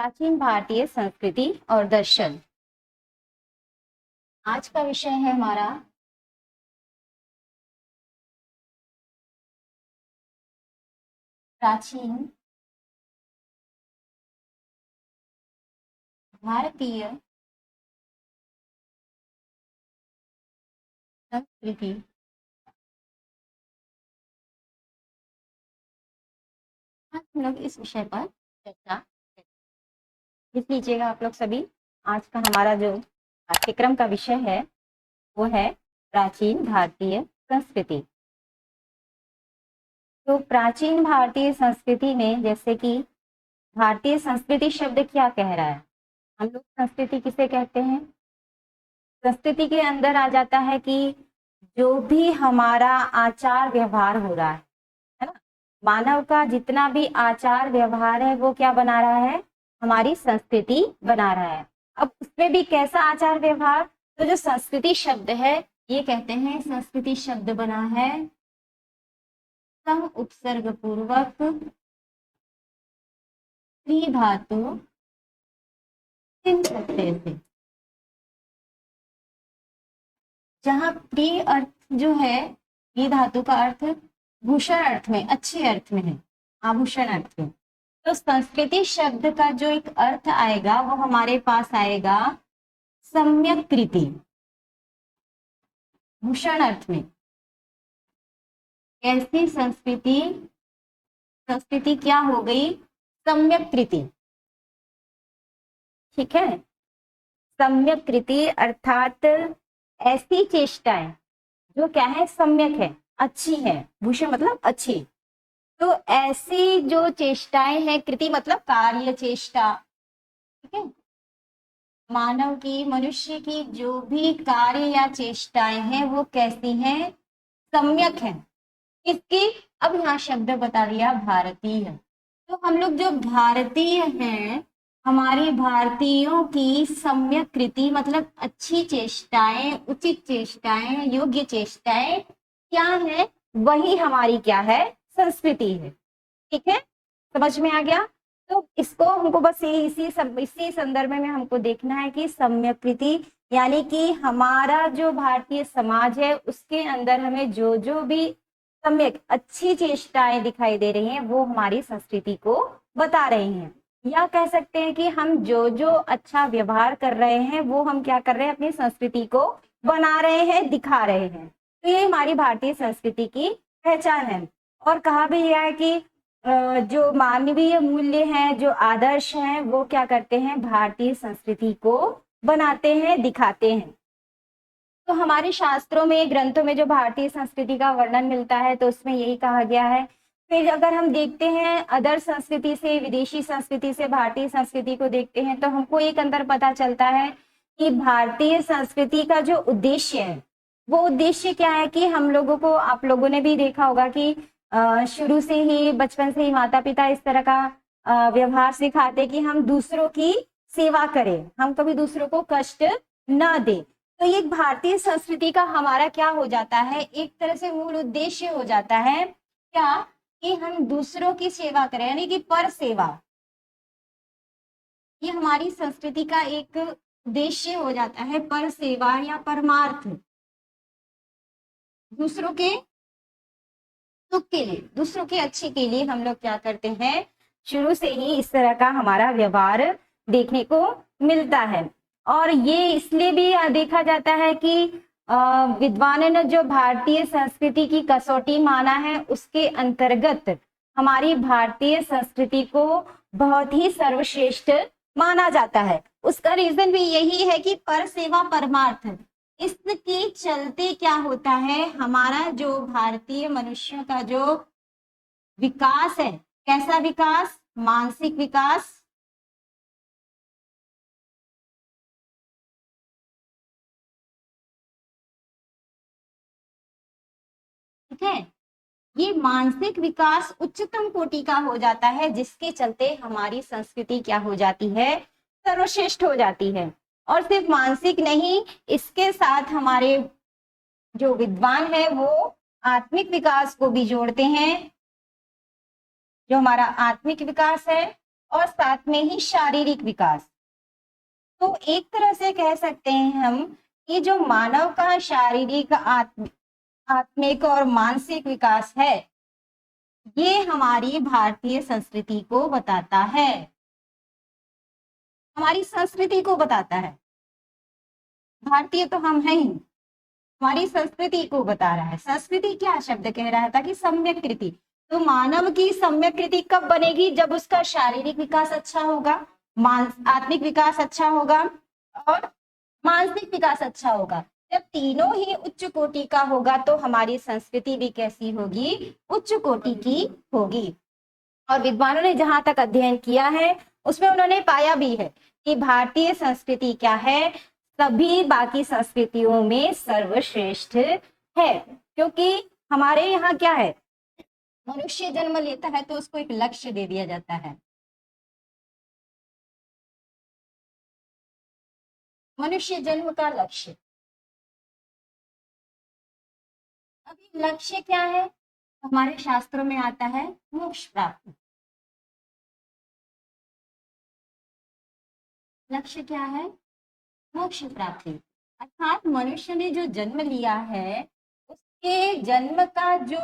प्राचीन भारतीय संस्कृति और दर्शन। आज का विषय है हमारा प्राचीन भारतीय संस्कृति आज हम लोग इस विषय पर चर्चा करेंगे। लिख लीजिएगा आप लोग सभी। आज का हमारा जो पाठ्यक्रम का विषय है वो है प्राचीन भारतीय संस्कृति। तो प्राचीन भारतीय संस्कृति में जैसे कि भारतीय संस्कृति शब्द क्या कह रहा है, हम लोग संस्कृति किसे कहते हैं? संस्कृति के अंदर आ जाता है कि जो भी हमारा आचार व्यवहार हो रहा है ना, मानव का जितना भी आचार व्यवहार है वो क्या बना रहा है, हमारी संस्कृति बना रहा है। अब उसमें भी कैसा आचार व्यवहार, तो जो संस्कृति शब्द है ये कहते हैं संस्कृति शब्द बना है सम उपसर्ग पूर्वक त्रि धातु तीन प्रत्यय से, जहां प्रिय अर्थ जो है ये धातु का अर्थ भूषण अर्थ में, अच्छे अर्थ में है, आभूषण अर्थ में। तो संस्कृति शब्द का जो एक अर्थ आएगा वो हमारे पास आएगा सम्यक कृति, भूषण अर्थ में। ऐसी संस्कृति, संस्कृति क्या हो गई, सम्यक कृति। ठीक है, सम्यक कृति अर्थात ऐसी चेष्टाएं जो क्या है, सम्यक है, अच्छी है, भूषण मतलब अच्छी। तो ऐसी जो चेष्टाएं हैं, कृति मतलब कार्य चेष्टा, ठीक है, मानव की, मनुष्य की जो भी कार्य या चेष्टाएं हैं वो कैसी हैं, सम्यक है। इसकी अब यहाँ शब्द बता दिया भारतीय। तो हम लोग जो भारतीय हैं, हमारे भारतीयों की सम्यक कृति मतलब अच्छी चेष्टाएं, उचित चेष्टाएं, योग्य चेष्टाएं क्या है, वही हमारी क्या है, संस्कृति है। ठीक है, समझ में आ गया? तो इसको हमको बस इसी संदर्भ में हमको देखना है कि सम्यक कृति यानी कि हमारा जो भारतीय समाज है उसके अंदर हमें जो जो भी सम्यक अच्छी चेष्टाएं दिखाई दे रही हैं वो हमारी संस्कृति को बता रही हैं। या कह सकते हैं कि हम जो जो अच्छा व्यवहार कर रहे हैं वो हम क्या कर रहे हैं, अपनी संस्कृति को बना रहे हैं, दिखा रहे हैं। तो ये हमारी भारतीय संस्कृति की पहचान है। और कहा भी गया है कि जो मानवीय मूल्य हैं, जो आदर्श हैं, वो क्या करते हैं, भारतीय संस्कृति को बनाते हैं, दिखाते हैं। तो हमारे शास्त्रों में, ग्रंथों में जो भारतीय संस्कृति का वर्णन मिलता है तो उसमें यही कहा गया है। फिर अगर हम देखते हैं अदर संस्कृति से, विदेशी संस्कृति से भारतीय संस्कृति को देखते हैं तो हमको एक अंतर पता चलता है कि भारतीय संस्कृति का जो उद्देश्य है वो उद्देश्य क्या है कि हम लोगों को, आप लोगों ने भी देखा होगा कि शुरू से ही, बचपन से ही माता पिता इस तरह का व्यवहार सिखाते कि हम दूसरों की सेवा करें, हम कभी दूसरों को कष्ट न दे। तो ये भारतीय संस्कृति का हमारा क्या हो जाता है, एक तरह से मूल उद्देश्य हो जाता है क्या, कि हम दूसरों की सेवा करें, यानी कि पर सेवा। ये हमारी संस्कृति का एक उद्देश्य हो जाता है, पर सेवा या परमार्थ, दूसरों के सुख के लिए, दूसरों के अच्छे के लिए हम लोग क्या करते हैं, शुरू से ही इस तरह का हमारा व्यवहार देखने को मिलता है। और ये इसलिए भी देखा जाता है कि विद्वानों ने जो भारतीय संस्कृति की कसौटी माना है उसके अंतर्गत हमारी भारतीय संस्कृति को बहुत ही सर्वश्रेष्ठ माना जाता है। उसका रीजन भी यही है कि पर सेवा परमार्थ, इसके चलते क्या होता है, हमारा जो भारतीय मनुष्यों का जो विकास है, कैसा विकास, मानसिक विकास, ठीक है, ये मानसिक विकास उच्चतम कोटि का हो जाता है, जिसके चलते हमारी संस्कृति क्या हो जाती है, सर्वश्रेष्ठ हो जाती है। और सिर्फ मानसिक नहीं, इसके साथ हमारे जो विद्वान है वो आत्मिक विकास को भी जोड़ते हैं, जो हमारा आत्मिक विकास है और साथ में ही शारीरिक विकास। तो एक तरह से कह सकते हैं हम कि जो मानव का शारीरिक, आत्मिक और मानसिक विकास है, ये हमारी भारतीय संस्कृति को बताता है, हमारी संस्कृति को बताता है। भारतीय तो हम हैं ही, हमारी संस्कृति को बता रहा है। संस्कृति क्या शब्द कह रहा था कि सम्यक कृति। तो मानव की सम्यक कृति कब बनेगी? जब उसका शारीरिक विकास अच्छा होगा, आत्मिक विकास अच्छा होगा और मानसिक विकास अच्छा होगा। जब तीनों ही उच्च कोटि का होगा तो हमारी संस्कृति भी कैसी होगी? उच्च कोटि की होगी। और विद्वानों ने जहां तक अध्ययन किया है उसमें उन्होंने पाया भी है कि भारतीय संस्कृति क्या है? सभी बाकी संस्कृतियों में सर्वश्रेष्ठ है। क्योंकि हमारे यहाँ क्या है, मनुष्य जन्म लेता है तो उसको एक लक्ष्य दे दिया जाता है। मनुष्य जन्म का लक्ष्य, अभी लक्ष्य क्या है? हमारे शास्त्रों में आता है मोक्ष प्राप्ति। लक्ष्य क्या है? मोक्ष प्राप्ति। अर्थात मनुष्य ने जो जन्म लिया है उसके जन्म का जो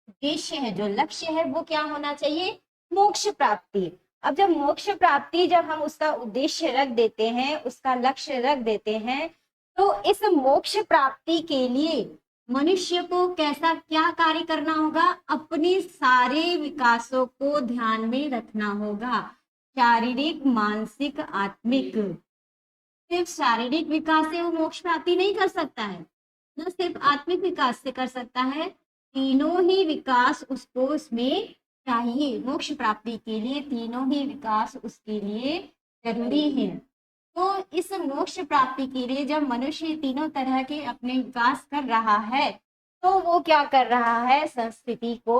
उद्देश्य है, जो लक्ष्य है, वो क्या होना चाहिए? मोक्ष प्राप्ति। अब जब मोक्ष प्राप्ति, जब हम उसका उद्देश्य रख देते हैं, उसका लक्ष्य रख देते हैं, तो इस मोक्ष प्राप्ति के लिए मनुष्य को कैसा क्या कार्य करना होगा? अपने सारे विकासों को ध्यान में रखना होगा, शारीरिक, मानसिक, आत्मिक। सिर्फ शारीरिक विकास से वो मोक्ष प्राप्ति नहीं कर सकता है, न सिर्फ आत्मिक विकास से कर सकता है, तीनों ही विकास उसको उसमें चाहिए। मोक्ष प्राप्ति के लिए तीनों ही विकास उसके लिए जरूरी है। तो इस मोक्ष प्राप्ति के लिए जब मनुष्य तीनों तरह के अपने विकास कर रहा है तो वो क्या कर रहा है? संस्कृति को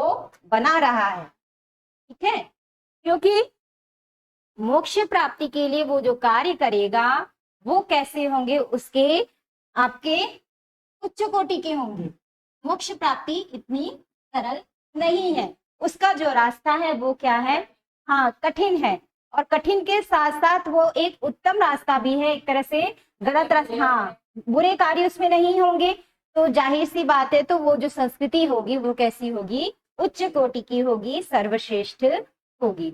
बना रहा है। ठीक है, क्योंकि मोक्ष प्राप्ति के लिए वो जो कार्य करेगा वो कैसे होंगे? उसके आपके उच्च कोटि के होंगे। मोक्ष प्राप्ति इतनी सरल नहीं है, उसका जो रास्ता है वो क्या है? हाँ, कठिन है। और कठिन के साथ साथ वो एक उत्तम रास्ता भी है, एक तरह से गलत रास्ता। हाँ, बुरे कार्य उसमें नहीं होंगे, तो जाहिर सी बात है, तो वो जो संस्कृति होगी वो कैसी होगी? उच्च कोटि की होगी, सर्वश्रेष्ठ होगी।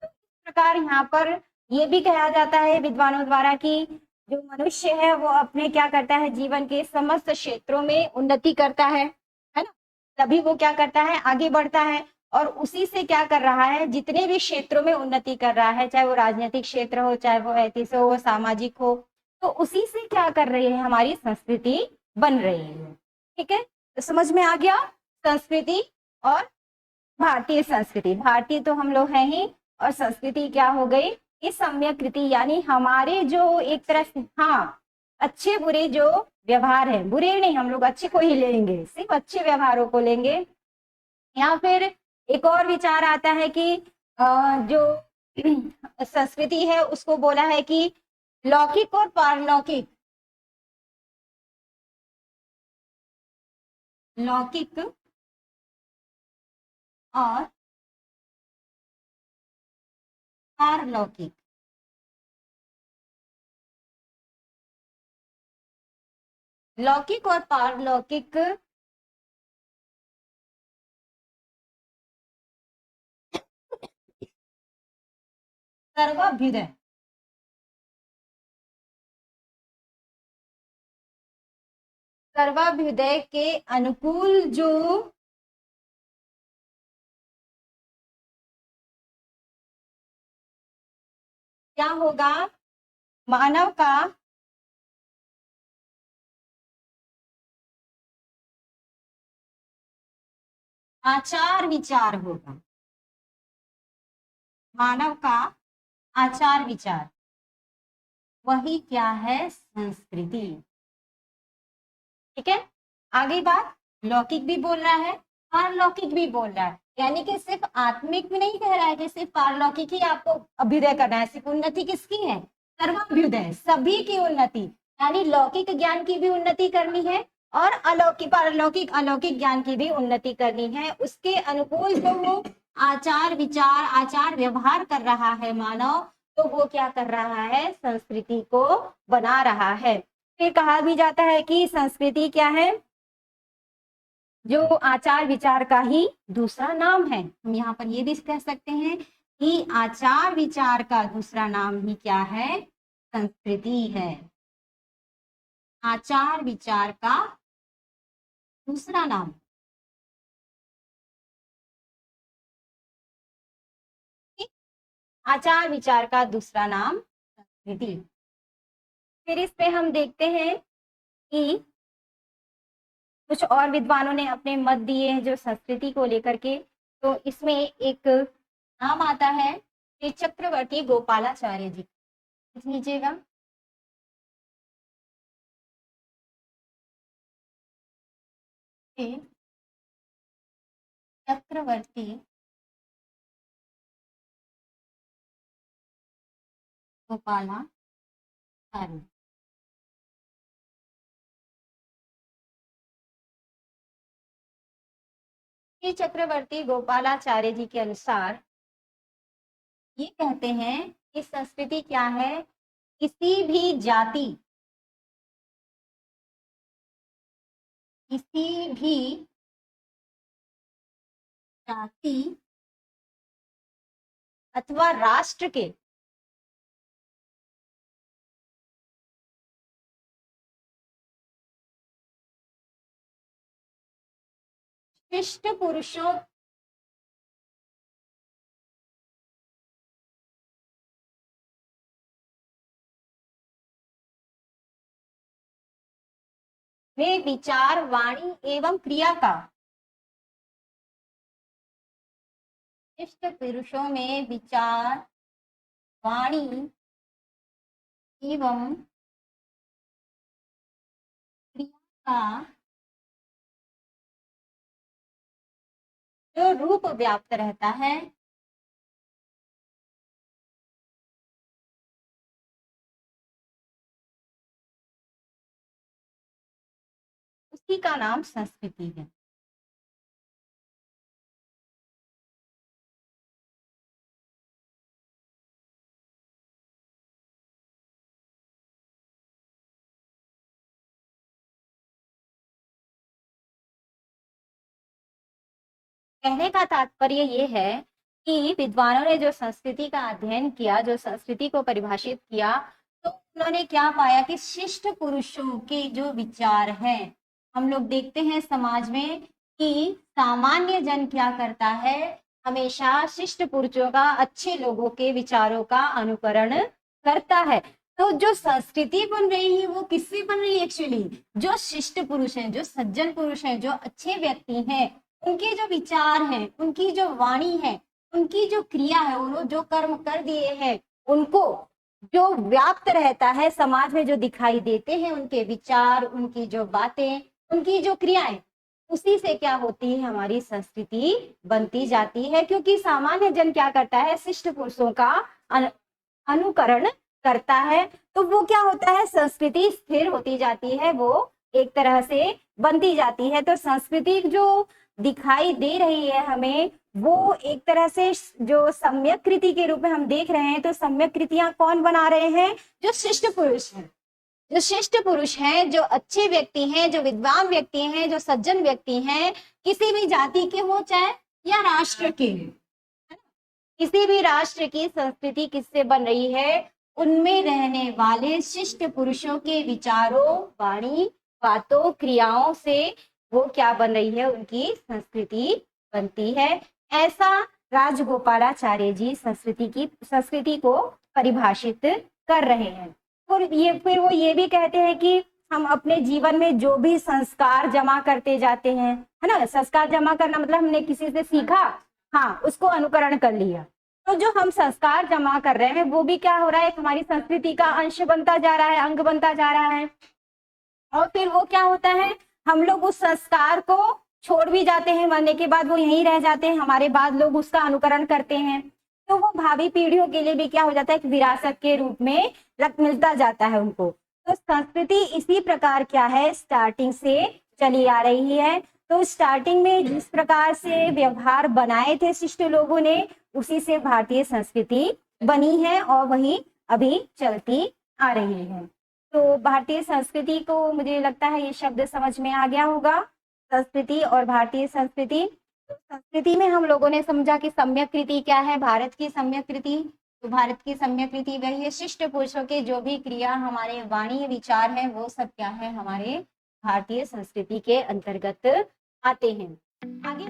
प्रकार यहाँ पर ये भी कहा जाता है विद्वानों द्वारा कि जो मनुष्य है वो अपने क्या करता है? जीवन के समस्त क्षेत्रों में उन्नति करता है ना? तभी वो क्या करता है? आगे बढ़ता है। और उसी से क्या कर रहा है? जितने भी क्षेत्रों में उन्नति कर रहा है, चाहे वो राजनीतिक क्षेत्र हो, चाहे वो ऐतिहासिक हो, सामाजिक हो, तो उसी से क्या कर रही है? हमारी संस्कृति बन रही है। ठीक है, तो समझ में आ गया संस्कृति और भारतीय संस्कृति। भारतीय तो हम लोग हैं ही, और संस्कृति क्या हो गई? इस सम्यक कृति, यानी हमारे जो एक तरह से, हाँ, अच्छे बुरे जो व्यवहार है, बुरे नहीं, हम लोग अच्छे को ही लेंगे, सिर्फ अच्छे व्यवहारों को लेंगे। या फिर एक और विचार आता है कि जो संस्कृति है उसको बोला है कि लौकिक और पारलौकिक, लौकिक और पारलौकिक। लौकिक और पारलौकिक सर्वाभ्युदय, सर्वाभ्युदय के अनुकूल जो क्या होगा? मानव का आचार विचार होगा, मानव का आचार विचार, वही क्या है? संस्कृति। ठीक है, आगे बात, लौकिक भी बोल रहा है, पारलौकिक भी बोल रहा है, यानी कि सिर्फ आत्मिक भी नहीं कह रहा है कि सिर्फ पारलौकिक ही आपको अभ्युदय करना है। सिर्फ उन्नति किसकी है? सर्वाभ्युदय, सभी की उन्नति, यानी लौकिक ज्ञान की भी उन्नति करनी है और अलौकिक, पारलौकिक, अलौकिक ज्ञान की भी उन्नति करनी है। उसके अनुकूल जो वो आचार विचार, आचार व्यवहार कर रहा है मानव, तो वो क्या कर रहा है, संस्कृति को बना रहा है। फिर कहा भी जाता है कि संस्कृति क्या है, जो आचार विचार का ही दूसरा नाम है। हम यहाँ पर ये भी कह सकते हैं कि आचार विचार का दूसरा नाम ही क्या है, संस्कृति है। आचार विचार का दूसरा नाम, आचार विचार का दूसरा नाम संस्कृति। फिर इस पे हम देखते हैं कि कुछ और विद्वानों ने अपने मत दिए हैं जो संस्कृति को लेकर के। तो इसमें एक नाम आता है श्री चक्रवर्ती गोपालाचार्य जी, लिख लीजिएगा। चक्रवर्ती गोपालाचार्य। श्री चक्रवर्ती गोपालाचार्य जी के अनुसार ये कहते हैं कि संस्कृति क्या है, किसी भी जाति, किसी भी जाति अथवा राष्ट्र के शिष्ट पुरुषों में विचार, वाणी एवं क्रिया का, शिष्ट पुरुषों में विचार, वाणी एवं क्रिया का जो रूप व्याप्त रहता है, उसी का नाम संस्कृति है। कहने का तात्पर्य ये है कि विद्वानों ने जो संस्कृति का अध्ययन किया, जो संस्कृति को परिभाषित किया, तो उन्होंने क्या पाया कि शिष्ट पुरुषों के जो विचार हैं, हम लोग देखते हैं समाज में कि सामान्य जन क्या करता है, हमेशा शिष्ट पुरुषों का, अच्छे लोगों के विचारों का अनुकरण करता है। तो जो संस्कृति बन रही है वो किससे बन रही है एक्चुअली, जो शिष्ट पुरुष हैं, जो सज्जन पुरुष हैं, जो अच्छे व्यक्ति हैं, उनके जो विचार हैं, उनकी जो वाणी है, उनकी जो क्रिया है, उन्होंने जो कर्म कर दिए हैं, उनको जो व्याप्त रहता है समाज में, जो दिखाई देते हैं, उनके विचार, उनकी जो बातें, उनकी जो क्रियाएं, उसी से क्या होती है, हमारी संस्कृति बनती जाती है। क्योंकि सामान्य जन क्या करता है, शिष्ट पुरुषों का अनुकरण करता है, तो वो क्या होता है, संस्कृति स्थिर होती जाती है, वो एक तरह से बनती जाती है। तो संस्कृति जो दिखाई दे रही है हमें, वो एक तरह से जो सम्यक कृति के रूप में हम देख रहे हैं, तो सम्यक कृतियां कौन बना रहे हैं, जो शिष्ट पुरुष हैं, जो शिष्ट पुरुष हैं, जो अच्छे व्यक्ति हैं, जो विद्वान व्यक्ति हैं, जो सज्जन व्यक्ति हैं, किसी भी जाति के हो चाहे या राष्ट्र के, किसी भी राष्ट्र की संस्कृति किससे बन रही है, उनमें रहने वाले शिष्ट पुरुषों के विचारों, वाणी, बातों, क्रियाओं से वो क्या बन रही है, उनकी संस्कृति बनती है। ऐसा राजगोपालाचार्य जी संस्कृति को परिभाषित कर रहे हैं। और फिर वो ये भी कहते हैं कि हम अपने जीवन में जो भी संस्कार जमा करते जाते हैं, है ना, संस्कार जमा करना मतलब हमने किसी से सीखा, हाँ, उसको अनुकरण कर लिया, तो जो हम संस्कार जमा कर रहे हैं वो भी क्या हो रहा है, हमारी संस्कृति का अंश बनता जा रहा है, अंग बनता जा रहा है। और फिर वो क्या होता है, हम लोग उस संस्कार को छोड़ भी जाते हैं, मरने के बाद वो यहीं रह जाते हैं, हमारे बाद लोग उसका अनुकरण करते हैं, तो वो भावी पीढ़ियों के लिए भी क्या हो जाता है, एक विरासत के रूप में मिलता जाता है उनको। तो संस्कृति इसी प्रकार क्या है, स्टार्टिंग से चली आ रही है। तो स्टार्टिंग में जिस प्रकार से व्यवहार बनाए थे शिष्ट लोगों ने, उसी से भारतीय संस्कृति बनी है और वही अभी चलती आ रही है। तो भारतीय संस्कृति को मुझे लगता है ये शब्द समझ में आ गया होगा, संस्कृति और भारतीय संस्कृति। तो संस्कृति में हम लोगों ने समझा कि सम्यक कृति क्या है, भारत की सम्यक कृति। तो भारत की सम्यक कृति वही है, शिष्ट पुरुषों के जो भी क्रिया हमारे वाणी विचार है वो सब क्या है, हमारे भारतीय संस्कृति के अंतर्गत आते हैं। आगे